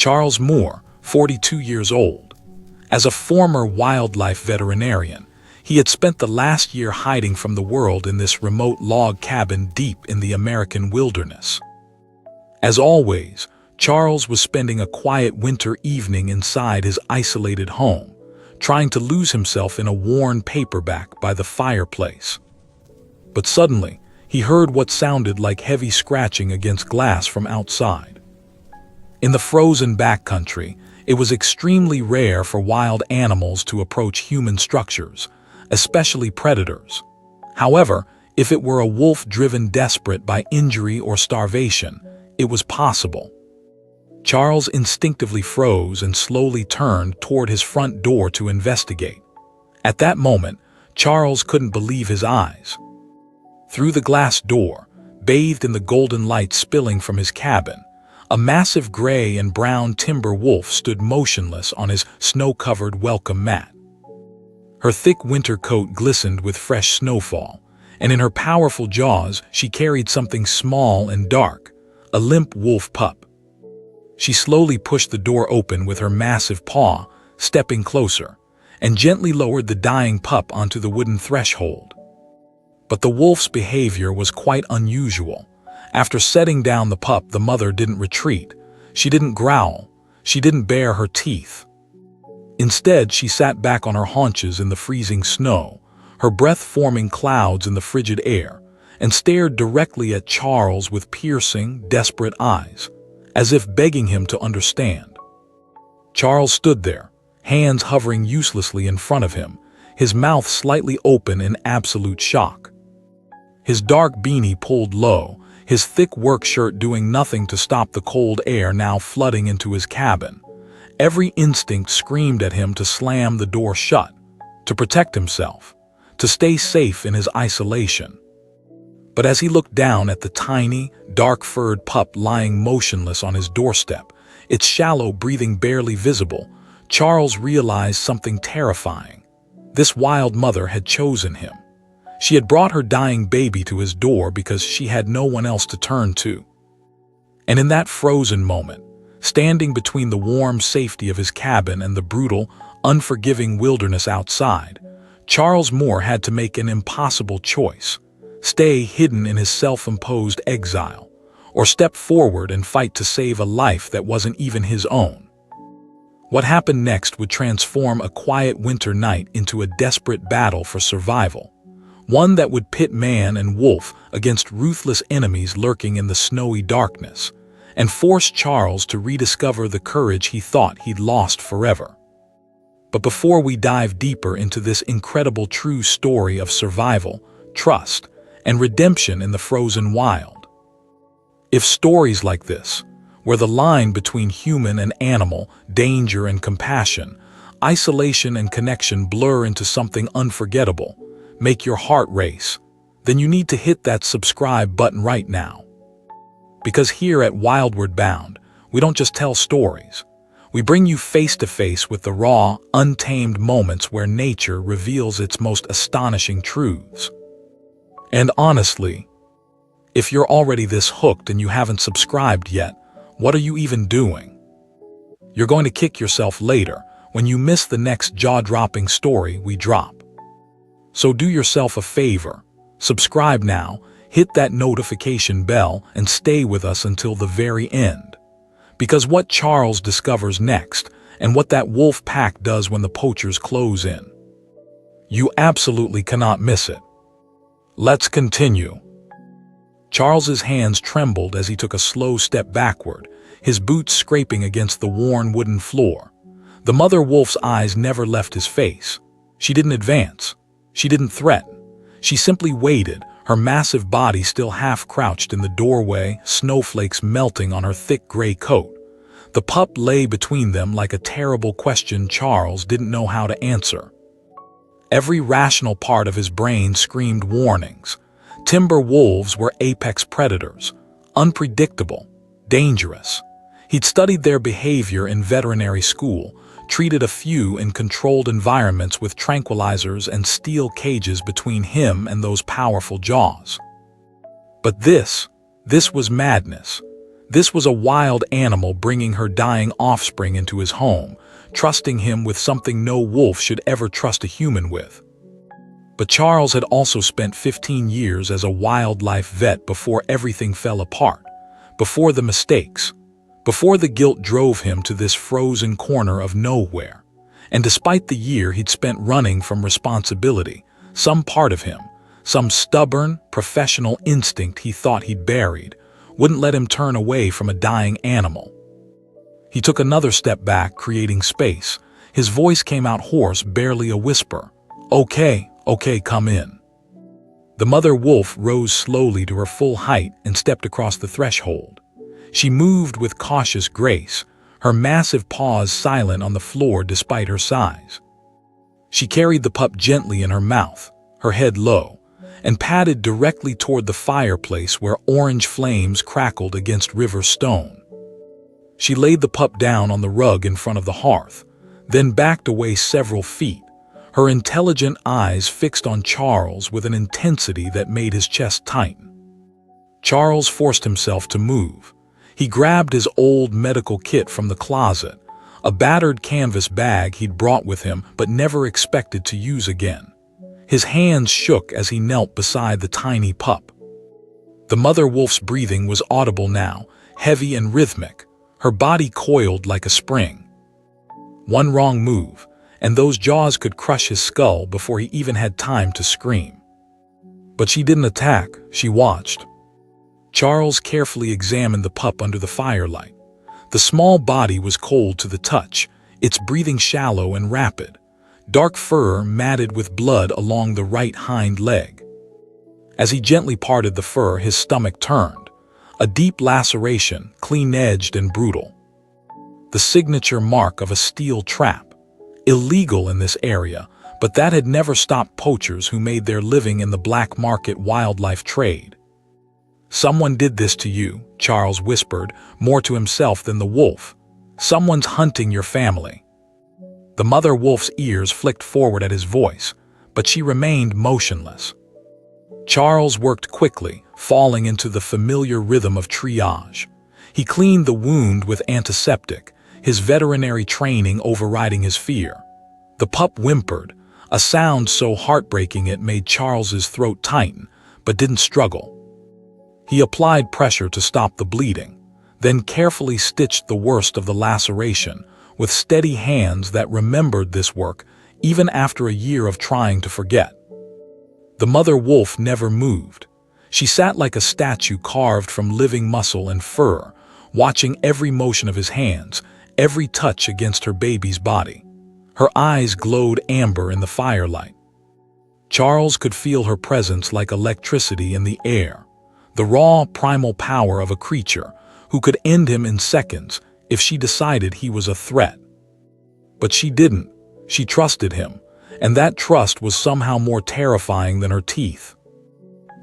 Charles Moore, 42 years old. As a former wildlife veterinarian, he had spent the last year hiding from the world in this remote log cabin deep in the American wilderness. As always, Charles was spending a quiet winter evening inside his isolated home, trying to lose himself in a worn paperback by the fireplace. But suddenly, he heard what sounded like heavy scratching against glass from outside. In the frozen backcountry, it was extremely rare for wild animals to approach human structures, especially predators. However, if it were a wolf driven desperate by injury or starvation, it was possible. Charles instinctively froze and slowly turned toward his front door to investigate. At that moment, Charles couldn't believe his eyes. Through the glass door, bathed in the golden light spilling from his cabin, a massive gray and brown timber wolf stood motionless on his snow-covered welcome mat. Her thick winter coat glistened with fresh snowfall, and in her powerful jaws she carried something small and dark, a limp wolf pup. She slowly pushed the door open with her massive paw, stepping closer, and gently lowered the dying pup onto the wooden threshold. But the wolf's behavior was quite unusual. After setting down the pup, the mother didn't retreat. She didn't growl. She didn't bare her teeth. Instead, she sat back on her haunches in the freezing snow, her breath forming clouds in the frigid air, and stared directly at Charles with piercing, desperate eyes, as if begging him to understand. Charles stood there, hands hovering uselessly in front of him, his mouth slightly open in absolute shock. His dark beanie pulled low, his thick work shirt doing nothing to stop the cold air now flooding into his cabin. Every instinct screamed at him to slam the door shut, to protect himself, to stay safe in his isolation. But as he looked down at the tiny, dark-furred pup lying motionless on his doorstep, its shallow breathing barely visible, Charles realized something terrifying. This wild mother had chosen him. She had brought her dying baby to his door because she had no one else to turn to. And in that frozen moment, standing between the warm safety of his cabin and the brutal, unforgiving wilderness outside, Charles Moore had to make an impossible choice: stay hidden in his self-imposed exile, or step forward and fight to save a life that wasn't even his own. What happened next would transform a quiet winter night into a desperate battle for survival, one that would pit man and wolf against ruthless enemies lurking in the snowy darkness, and force Charles to rediscover the courage he thought he'd lost forever. But before we dive deeper into this incredible true story of survival, trust, and redemption in the frozen wild, if stories like this, where the line between human and animal, danger and compassion, isolation and connection blur into something unforgettable, make your heart race, then you need to hit that subscribe button right now. Because here at Wildward Bound, we don't just tell stories. We bring you face to face with the raw, untamed moments where nature reveals its most astonishing truths. And honestly, if you're already this hooked and you haven't subscribed yet, what are you even doing? You're going to kick yourself later when you miss the next jaw-dropping story we drop. So do yourself a favor, subscribe now, hit that notification bell, and stay with us until the very end. Because what Charles discovers next, and what that wolf pack does when the poachers close in, you absolutely cannot miss it. Let's continue. Charles's hands trembled as he took a slow step backward, his boots scraping against the worn wooden floor. The mother wolf's eyes never left his face. She didn't advance. She didn't threaten. She simply waited, her massive body still half crouched in the doorway, snowflakes melting on her thick gray coat. The pup lay between them like a terrible question Charles didn't know how to answer. Every rational part of his brain screamed warnings. Timber wolves were apex predators, unpredictable, dangerous. He'd studied their behavior in veterinary school, treated a few in controlled environments with tranquilizers and steel cages between him and those powerful jaws. But this was madness. This was a wild animal bringing her dying offspring into his home, trusting him with something no wolf should ever trust a human with. But Charles had also spent 15 years as a wildlife vet before everything fell apart, before the mistakes, before the guilt drove him to this frozen corner of nowhere. And despite the year he'd spent running from responsibility, some part of him, some stubborn, professional instinct he thought he'd buried, wouldn't let him turn away from a dying animal. He took another step back, creating space. His voice came out hoarse, barely a whisper. Okay, come in." The mother wolf rose slowly to her full height and stepped across the threshold. She moved with cautious grace, her massive paws silent on the floor despite her size. She carried the pup gently in her mouth, her head low, and padded directly toward the fireplace where orange flames crackled against river stone. She laid the pup down on the rug in front of the hearth, then backed away several feet, her intelligent eyes fixed on Charles with an intensity that made his chest tighten. Charles forced himself to move. He grabbed his old medical kit from the closet, a battered canvas bag he'd brought with him but never expected to use again. His hands shook as he knelt beside the tiny pup. The mother wolf's breathing was audible now, heavy and rhythmic, her body coiled like a spring. One wrong move, and those jaws could crush his skull before he even had time to scream. But she didn't attack, she watched. Charles carefully examined the pup under the firelight. The small body was cold to the touch, its breathing shallow and rapid, dark fur matted with blood along the right hind leg. As he gently parted the fur, his stomach turned, a deep laceration, clean-edged and brutal. The signature mark of a steel trap. Illegal in this area, but that had never stopped poachers who made their living in the black market wildlife trade. "Someone did this to you," Charles whispered, more to himself than the wolf. "Someone's hunting your family." The mother wolf's ears flicked forward at his voice, but she remained motionless. Charles worked quickly, falling into the familiar rhythm of triage. He cleaned the wound with antiseptic, his veterinary training overriding his fear. The pup whimpered, a sound so heartbreaking it made Charles's throat tighten, but didn't struggle. He applied pressure to stop the bleeding, then carefully stitched the worst of the laceration, with steady hands that remembered this work even after a year of trying to forget. The mother wolf never moved. She sat like a statue carved from living muscle and fur, watching every motion of his hands, every touch against her baby's body. Her eyes glowed amber in the firelight. Charles could feel her presence like electricity in the air, the raw, primal power of a creature who could end him in seconds if she decided he was a threat. But she didn't. She trusted him, and that trust was somehow more terrifying than her teeth.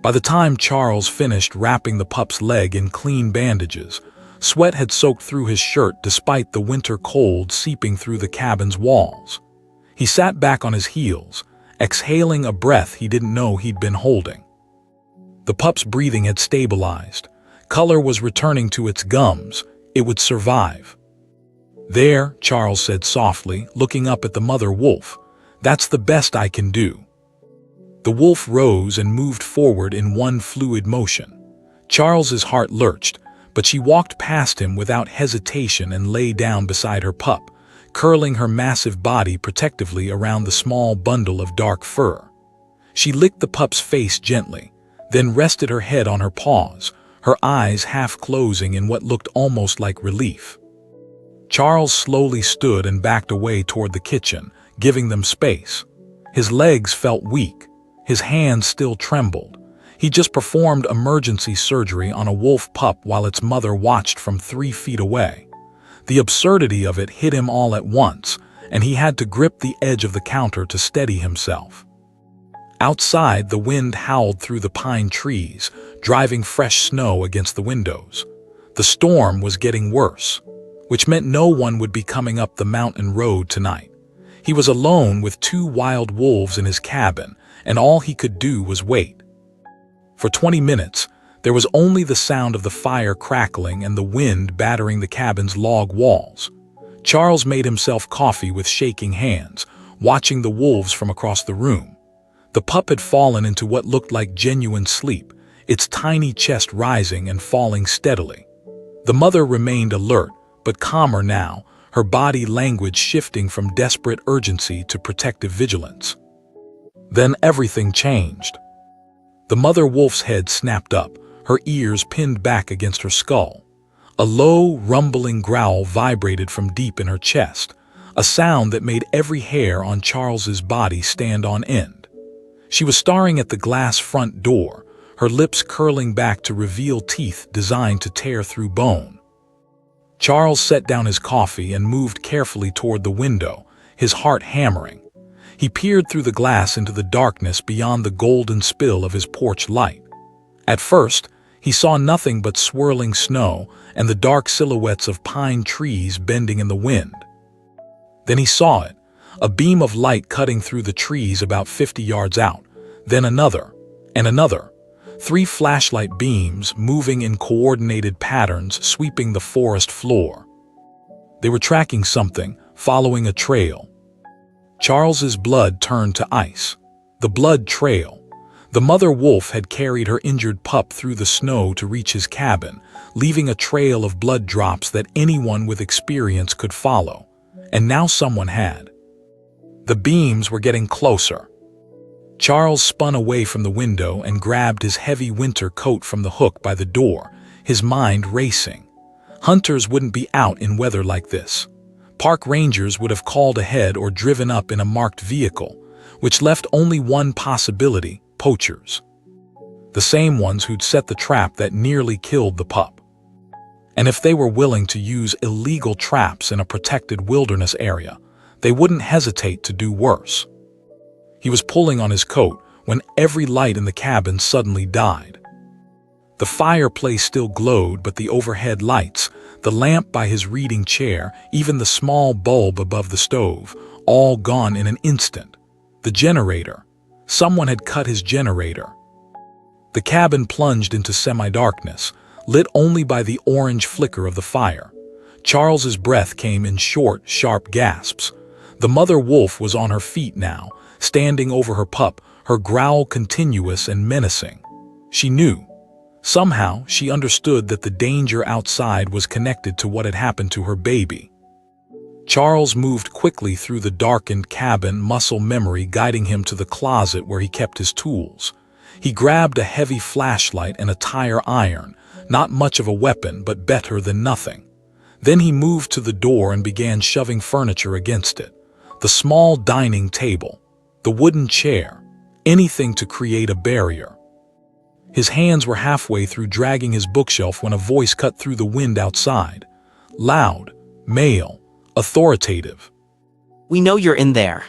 By the time Charles finished wrapping the pup's leg in clean bandages, sweat had soaked through his shirt despite the winter cold seeping through the cabin's walls. He sat back on his heels, exhaling a breath he didn't know he'd been holding. The pup's breathing had stabilized. Color was returning to its gums. It would survive. "There," Charles said softly, looking up at the mother wolf. "That's the best I can do." The wolf rose and moved forward in one fluid motion. Charles's heart lurched, but she walked past him without hesitation and lay down beside her pup, curling her massive body protectively around the small bundle of dark fur. She licked the pup's face gently, then rested her head on her paws, her eyes half closing in what looked almost like relief. Charles slowly stood and backed away toward the kitchen, giving them space. His legs felt weak, his hands still trembled. He just performed emergency surgery on a wolf pup while its mother watched from 3 feet away. The absurdity of it hit him all at once, and he had to grip the edge of the counter to steady himself. Outside, the wind howled through the pine trees, driving fresh snow against the windows. The storm was getting worse, which meant no one would be coming up the mountain road tonight. He was alone with 2 wild wolves in his cabin, and all he could do was wait. For 20 minutes, There was only the sound of the fire crackling and the wind battering the cabin's log walls. Charles made himself coffee with shaking hands, watching the wolves from across the room. The pup had fallen into what looked like genuine sleep, its tiny chest rising and falling steadily. The mother remained alert, but calmer now, her body language shifting from desperate urgency to protective vigilance. Then everything changed. The mother wolf's head snapped up, her ears pinned back against her skull. A low, rumbling growl vibrated from deep in her chest, a sound that made every hair on Charles's body stand on end. She was staring at the glass front door, her lips curling back to reveal teeth designed to tear through bone. Charles set down his coffee and moved carefully toward the window, his heart hammering. He peered through the glass into the darkness beyond the golden spill of his porch light. At first, he saw nothing but swirling snow and the dark silhouettes of pine trees bending in the wind. Then he saw it, a beam of light cutting through the trees about 50 yards out, then another, and another. 3 flashlight beams moving in coordinated patterns sweeping the forest floor. They were tracking something, following a trail. Charles's blood turned to ice. The blood trail. The mother wolf had carried her injured pup through the snow to reach his cabin, leaving a trail of blood drops that anyone with experience could follow. And now someone had. The beams were getting closer. Charles spun away from the window and grabbed his heavy winter coat from the hook by the door, his mind racing. Hunters wouldn't be out in weather like this. Park rangers would have called ahead or driven up in a marked vehicle, which left only one possibility: poachers. The same ones who'd set the trap that nearly killed the pup. And if they were willing to use illegal traps in a protected wilderness area, they wouldn't hesitate to do worse. He was pulling on his coat when every light in the cabin suddenly died. The fireplace still glowed, but the overhead lights, the lamp by his reading chair, even the small bulb above the stove, all gone in an instant. The generator. Someone had cut his generator. The cabin plunged into semi-darkness, lit only by the orange flicker of the fire. Charles's breath came in short, sharp gasps. The mother wolf was on her feet now, standing over her pup, her growl continuous and menacing. She knew. Somehow, she understood that the danger outside was connected to what had happened to her baby. Charles moved quickly through the darkened cabin, muscle memory guiding him to the closet where he kept his tools. He grabbed a heavy flashlight and a tire iron, not much of a weapon, but better than nothing. Then he moved to the door and began shoving furniture against it. The small dining table, the wooden chair, anything to create a barrier. His hands were halfway through dragging his bookshelf when a voice cut through the wind outside. Loud, male, authoritative. "We know you're in there.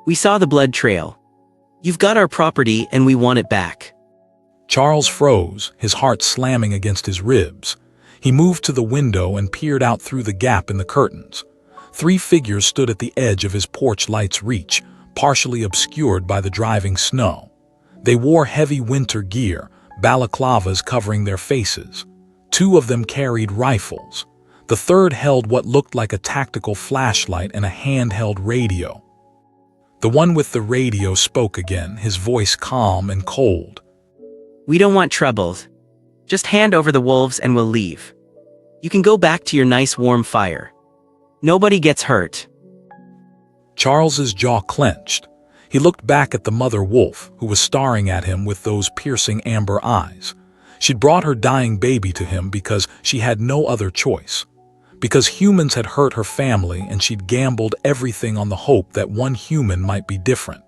We saw the blood trail. You've got our property and we want it back." Charles froze, his heart slamming against his ribs. He moved to the window and peered out through the gap in the curtains. 3 figures stood at the edge of his porch light's reach, partially obscured by the driving snow. They wore heavy winter gear, balaclavas covering their faces. 2 of them carried rifles. The third held what looked like a tactical flashlight and a handheld radio. The one with the radio spoke again, his voice calm and cold. "We don't want troubles. Just hand over the wolves and we'll leave. You can go back to your nice warm fire. Nobody gets hurt." Charles's jaw clenched. He looked back at the mother wolf, who was staring at him with those piercing amber eyes. She'd brought her dying baby to him because she had no other choice. Because humans had hurt her family and she'd gambled everything on the hope that one human might be different.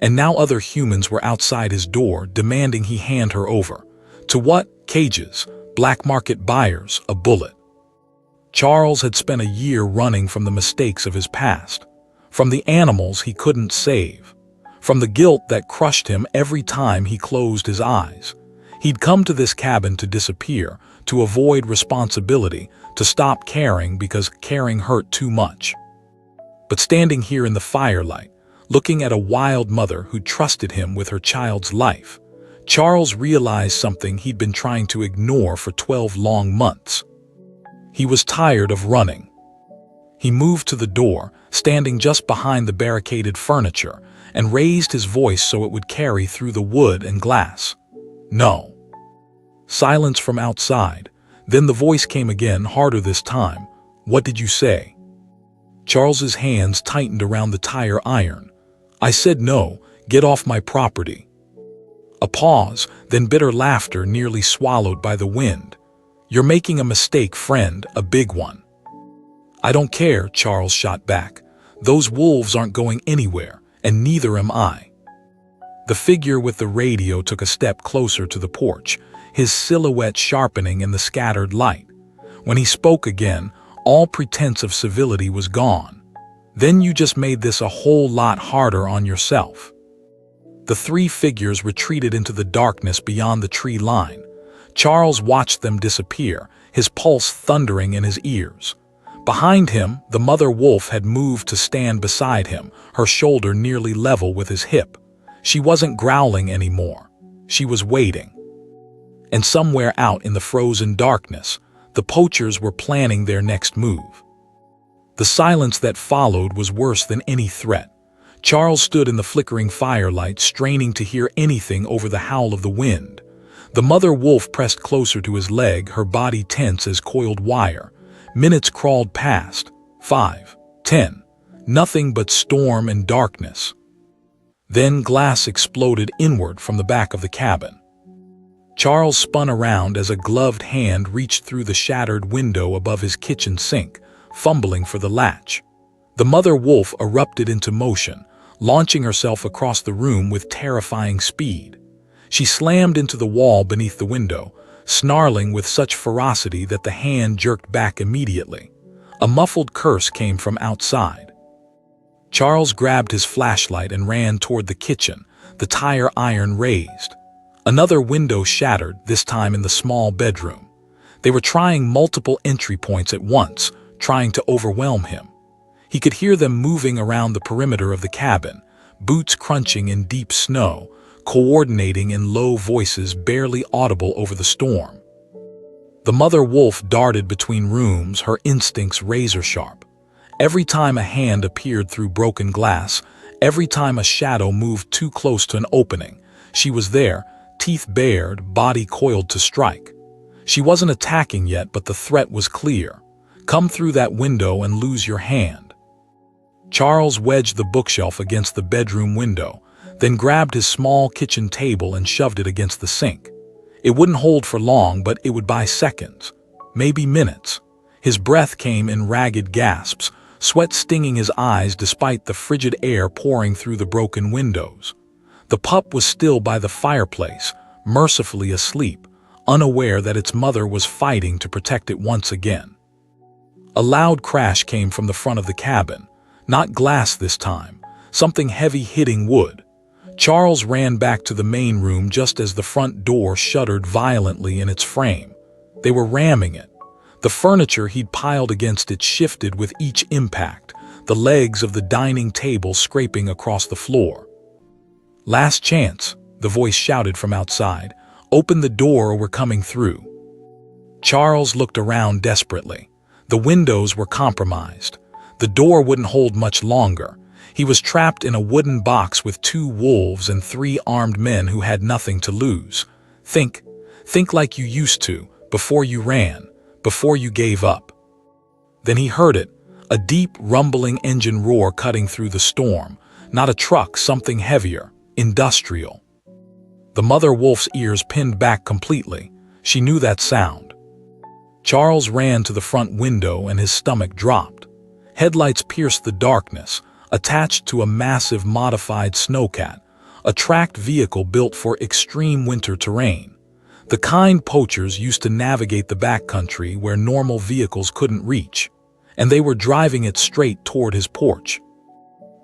And now other humans were outside his door demanding he hand her over. To what? Cages, black market buyers, a bullet. Charles had spent a year running from the mistakes of his past, from the animals he couldn't save, from the guilt that crushed him every time he closed his eyes. He'd come to this cabin to disappear, to avoid responsibility, to stop caring because caring hurt too much. But standing here in the firelight, looking at a wild mother who trusted him with her child's life, Charles realized something he'd been trying to ignore for 12 long months. He was tired of running. He moved to the door, standing just behind the barricaded furniture, and raised his voice so it would carry through the wood and glass. "No." Silence from outside. Then the voice came again, harder this time. "What did you say?" Charles's hands tightened around the tire iron. "I said no, get off my property." A pause, then bitter laughter nearly swallowed by the wind. "You're making a mistake, friend, a big one." "I don't care," Charles shot back. "Those wolves aren't going anywhere, and neither am I." The figure with the radio took a step closer to the porch, his silhouette sharpening in the scattered light. When he spoke again, all pretense of civility was gone. "Then you just made this a whole lot harder on yourself." The three figures retreated into the darkness beyond the tree line. Charles watched them disappear, his pulse thundering in his ears. Behind him, the mother wolf had moved to stand beside him, her shoulder nearly level with his hip. She wasn't growling anymore. She was waiting. And somewhere out in the frozen darkness, the poachers were planning their next move. The silence that followed was worse than any threat. Charles stood in the flickering firelight, straining to hear anything over the howl of the wind. The mother wolf pressed closer to his leg, her body tense as coiled wire. Minutes crawled past. 5, 10. Nothing but storm and darkness. Then glass exploded inward from the back of the cabin. Charles spun around as a gloved hand reached through the shattered window above his kitchen sink, fumbling for the latch. The mother wolf erupted into motion, launching herself across the room with terrifying speed. She slammed into the wall beneath the window, snarling with such ferocity that the hand jerked back immediately. A muffled curse came from outside. Charles grabbed his flashlight and ran toward the kitchen, the tire iron raised. Another window shattered, this time in the small bedroom. They were trying multiple entry points at once, trying to overwhelm him. He could hear them moving around the perimeter of the cabin, boots crunching in deep snow, coordinating in low voices barely audible over the storm. The mother wolf darted between rooms, her instincts razor-sharp. Every time a hand appeared through broken glass, every time a shadow moved too close to an opening, she was there, teeth bared, body coiled to strike. She wasn't attacking yet, but the threat was clear. Come through that window and lose your hand. Charles wedged the bookshelf against the bedroom window, then grabbed his small kitchen table and shoved it against the sink. It wouldn't hold for long, but it would buy seconds, maybe minutes. His breath came in ragged gasps, sweat stinging his eyes despite the frigid air pouring through the broken windows. The pup was still by the fireplace, mercifully asleep, unaware that its mother was fighting to protect it once again. A loud crash came from the front of the cabin, not glass this time, something heavy hitting wood. Charles ran back to the main room just as the front door shuddered violently in its frame. They were ramming it. The furniture he'd piled against it shifted with each impact, the legs of the dining table scraping across the floor. "Last chance," the voice shouted from outside. "Open the door or we're coming through." Charles looked around desperately. The windows were compromised. The door wouldn't hold much longer. He was trapped in a wooden box with 2 wolves and 3 armed men who had nothing to lose. Think like you used to, before you ran, before you gave up. Then he heard it, a deep, rumbling engine roar cutting through the storm. Not a truck, something heavier, industrial. The mother wolf's ears pinned back completely. She knew that sound. Charles ran to the front window and his stomach dropped. Headlights pierced the darkness, attached to a massive modified snowcat, a tracked vehicle built for extreme winter terrain. The kind poachers used to navigate the backcountry where normal vehicles couldn't reach, and they were driving it straight toward his porch.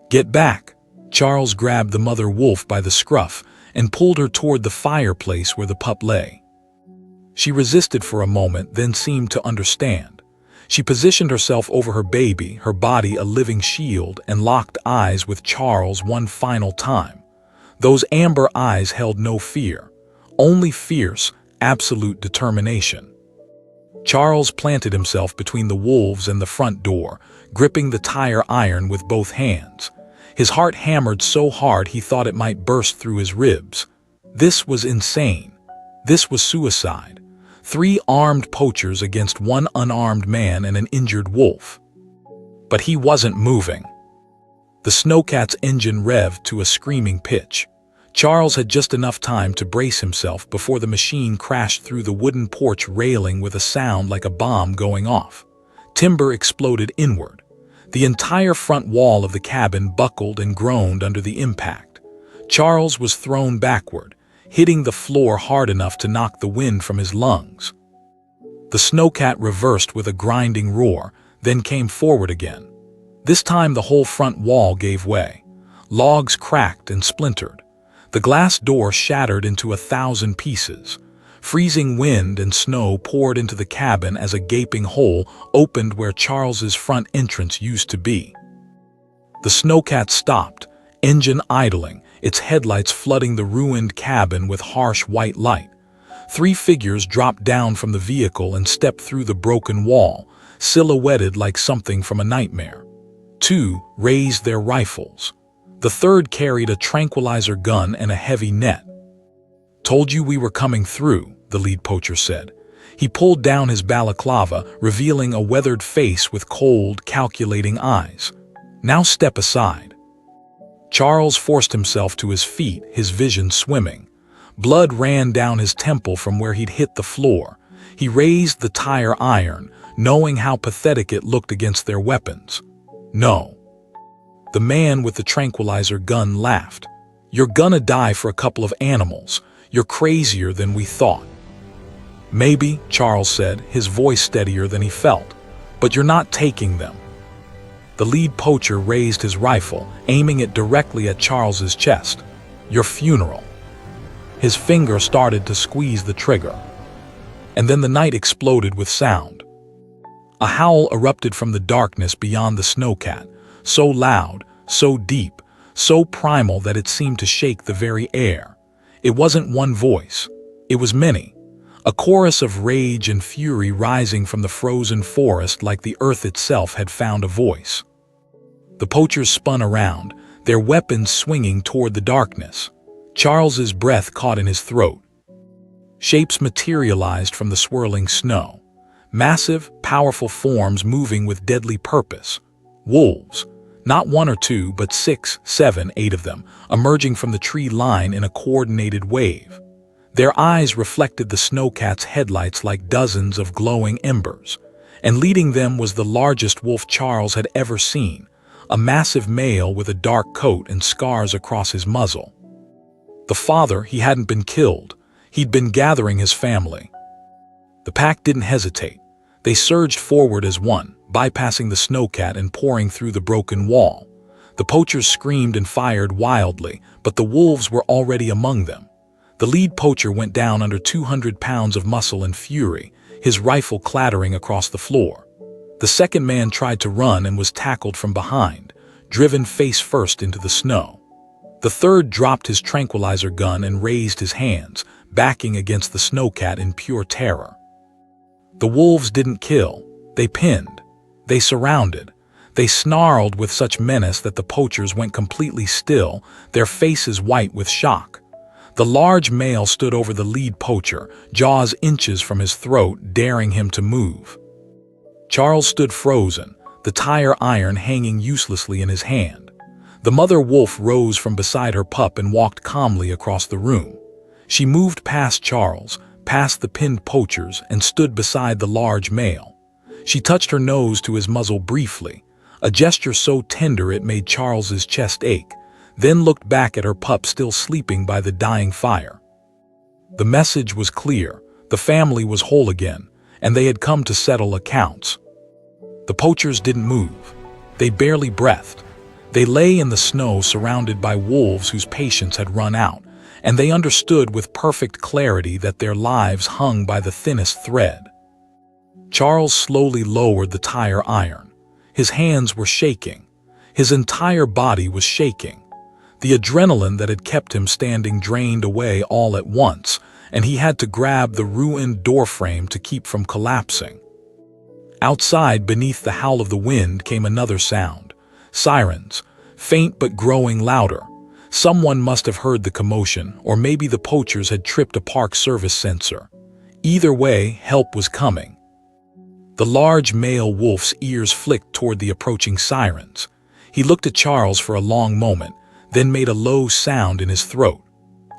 "Get back!" Charles grabbed the mother wolf by the scruff and pulled her toward the fireplace where the pup lay. She resisted for a moment, then seemed to understand. She positioned herself over her baby, her body a living shield, and locked eyes with Charles one final time. Those amber eyes held no fear, only fierce, absolute determination. Charles planted himself between the wolves and the front door, gripping the tire iron with both hands. His heart hammered so hard he thought it might burst through his ribs. This was insane. This was suicide. 3 armed poachers against 1 unarmed man and an injured wolf. But he wasn't moving. The snowcat's engine revved to a screaming pitch. Charles had just enough time to brace himself before the machine crashed through the wooden porch railing with a sound like a bomb going off. Timber exploded inward. The entire front wall of the cabin buckled and groaned under the impact. Charles was thrown backward, hitting the floor hard enough to knock the wind from his lungs. The snowcat reversed with a grinding roar, then came forward again. This time the whole front wall gave way. Logs cracked and splintered. The glass door shattered into 1,000 pieces. Freezing wind and snow poured into the cabin as a gaping hole opened where Charles's front entrance used to be. The snowcat stopped, engine idling, its headlights flooding the ruined cabin with harsh white light. 3 figures dropped down from the vehicle and stepped through the broken wall, silhouetted like something from a nightmare. 2 raised their rifles. The third carried a tranquilizer gun and a heavy net. "Told you we were coming through," the lead poacher said. He pulled down his balaclava, revealing a weathered face with cold, calculating eyes. "Now step aside." Charles forced himself to his feet, his vision swimming. Blood ran down his temple from where he'd hit the floor. He raised the tire iron, knowing how pathetic it looked against their weapons. "No." The man with the tranquilizer gun laughed. "You're gonna die for a couple of animals. You're crazier than we thought." "Maybe," Charles said, his voice steadier than he felt. "But you're not taking them." The lead poacher raised his rifle, aiming it directly at Charles's chest. "Your funeral." His finger started to squeeze the trigger. And then the night exploded with sound. A howl erupted from the darkness beyond the snowcat, so loud, so deep, so primal that it seemed to shake the very air. It wasn't one voice. It was many. A chorus of rage and fury rising from the frozen forest like the earth itself had found a voice. The poachers spun around, their weapons swinging toward the darkness. Charles's breath caught in his throat. Shapes materialized from the swirling snow. Massive, powerful forms moving with deadly purpose. Wolves. Not 1 or 2, but 6, 7, 8 of them, emerging from the tree line in a coordinated wave. Their eyes reflected the snowcat's headlights like dozens of glowing embers. And leading them was the largest wolf Charles had ever seen, a massive male with a dark coat and scars across his muzzle. The father, he hadn't been killed. He'd been gathering his family. The pack didn't hesitate. They surged forward as one, bypassing the snowcat and pouring through the broken wall. The poachers screamed and fired wildly, but the wolves were already among them. The lead poacher went down under 200 pounds of muscle and fury, his rifle clattering across the floor. The second man tried to run and was tackled from behind, driven face first into the snow. The third dropped his tranquilizer gun and raised his hands, backing against the snowcat in pure terror. The wolves didn't kill. They pinned. They surrounded. They snarled with such menace that the poachers went completely still, their faces white with shock. The large male stood over the lead poacher, jaws inches from his throat, daring him to move. Charles stood frozen, the tire iron hanging uselessly in his hand. The mother wolf rose from beside her pup and walked calmly across the room. She moved past Charles, past the pinned poachers, and stood beside the large male. She touched her nose to his muzzle briefly, a gesture so tender it made Charles's chest ache, then looked back at her pup still sleeping by the dying fire. The message was clear. The family was whole again, and they had come to settle accounts. The poachers didn't move. They barely breathed. They lay in the snow surrounded by wolves whose patience had run out, and they understood with perfect clarity that their lives hung by the thinnest thread. Charles slowly lowered the tire iron. His hands were shaking. His entire body was shaking. The adrenaline that had kept him standing drained away all at once, and he had to grab the ruined doorframe to keep from collapsing. Outside, beneath the howl of the wind, came another sound. Sirens, faint but growing louder. Someone must have heard the commotion, or maybe the poachers had tripped a park service sensor. Either way, help was coming. The large male wolf's ears flicked toward the approaching sirens. He looked at Charles for a long moment, then made a low sound in his throat.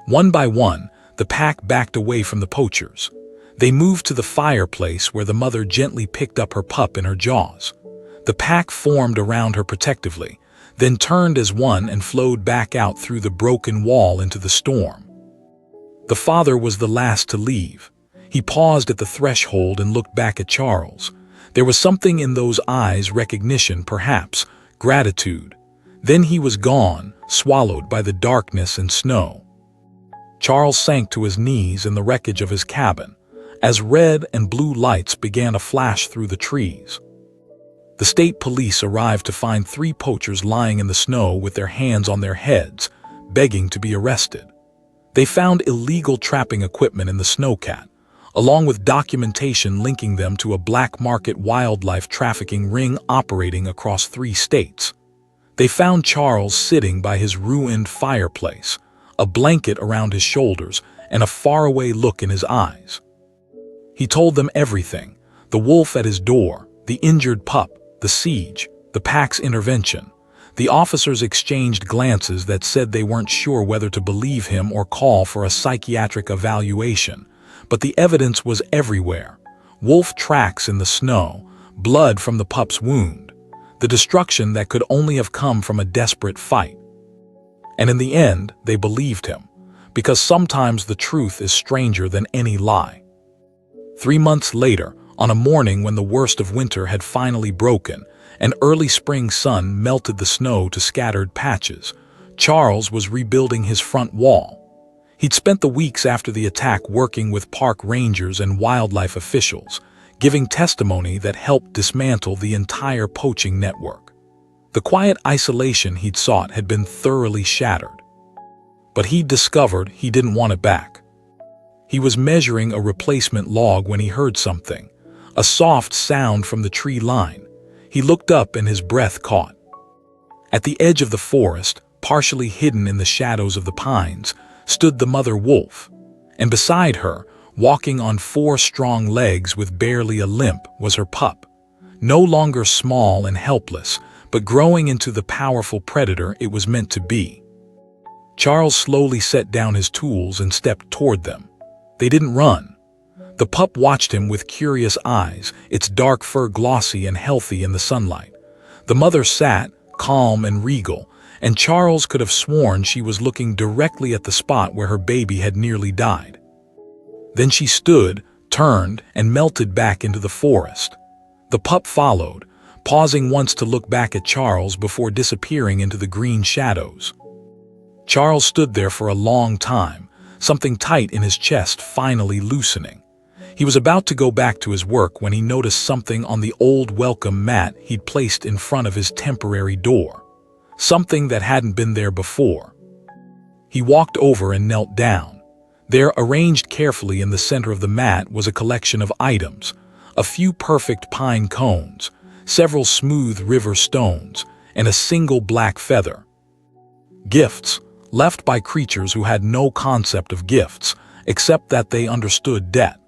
One by one, the pack backed away from the poachers. They moved to the fireplace where the mother gently picked up her pup in her jaws. The pack formed around her protectively, then turned as one and flowed back out through the broken wall into the storm. The father was the last to leave. He paused at the threshold and looked back at Charles. There was something in those eyes, recognition, perhaps, gratitude. Then he was gone, swallowed by the darkness and snow. Charles sank to his knees in the wreckage of his cabin, as red and blue lights began to flash through the trees. The state police arrived to find 3 poachers lying in the snow with their hands on their heads, begging to be arrested. They found illegal trapping equipment in the snowcat, along with documentation linking them to a black market wildlife trafficking ring operating across 3 states. They found Charles sitting by his ruined fireplace, a blanket around his shoulders and a faraway look in his eyes. He told them everything: the wolf at his door, the injured pup, the siege, the pack's intervention. The officers exchanged glances that said they weren't sure whether to believe him or call for a psychiatric evaluation. But the evidence was everywhere. Wolf tracks in the snow, blood from the pup's wound, the destruction that could only have come from a desperate fight. And in the end, they believed him, because sometimes the truth is stranger than any lie. 3 months later, on a morning when the worst of winter had finally broken, an early spring sun melted the snow to scattered patches, Charles was rebuilding his front wall. He'd spent the weeks after the attack working with park rangers and wildlife officials, giving testimony that helped dismantle the entire poaching network. The quiet isolation he'd sought had been thoroughly shattered. But he'd discovered he didn't want it back. He was measuring a replacement log when he heard something, a soft sound from the tree line. He looked up and his breath caught. At the edge of the forest, partially hidden in the shadows of the pines, stood the mother wolf, and beside her, walking on 4 strong legs with barely a limp, was her pup, no longer small and helpless, but growing into the powerful predator it was meant to be. Charles slowly set down his tools and stepped toward them. They didn't run. The pup watched him with curious eyes, its dark fur glossy and healthy in the sunlight. The mother sat, calm and regal, and Charles could have sworn she was looking directly at the spot where her baby had nearly died. Then she stood, turned, and melted back into the forest. The pup followed, pausing once to look back at Charles before disappearing into the green shadows. Charles stood there for a long time, something tight in his chest finally loosening. He was about to go back to his work when he noticed something on the old welcome mat he'd placed in front of his temporary door. Something that hadn't been there before. He walked over and knelt down. There, arranged carefully in the center of the mat, was a collection of items: a few perfect pine cones, several smooth river stones, and a single black feather. Gifts, left by creatures who had no concept of gifts, except that they understood debt.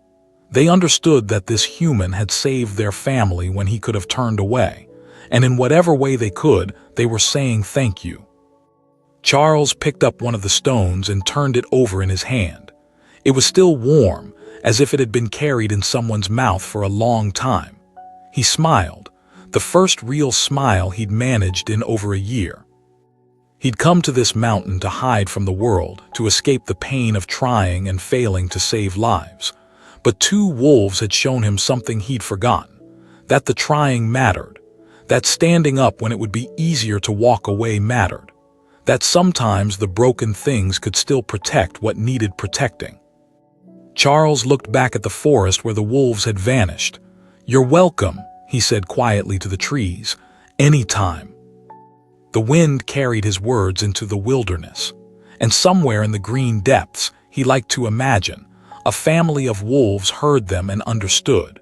They understood that this human had saved their family when he could have turned away, and in whatever way they could, they were saying thank you. Charles picked up one of the stones and turned it over in his hand. It was still warm, as if it had been carried in someone's mouth for a long time. He smiled, the first real smile he'd managed in over a year. He'd come to this mountain to hide from the world, to escape the pain of trying and failing to save lives. But 2 wolves had shown him something he'd forgotten, that the trying mattered, that standing up when it would be easier to walk away mattered, that sometimes the broken things could still protect what needed protecting. Charles looked back at the forest where the wolves had vanished. "You're welcome," he said quietly to the trees, "anytime." The wind carried his words into the wilderness, and somewhere in the green depths, he liked to imagine, A family of wolves heard them and understood.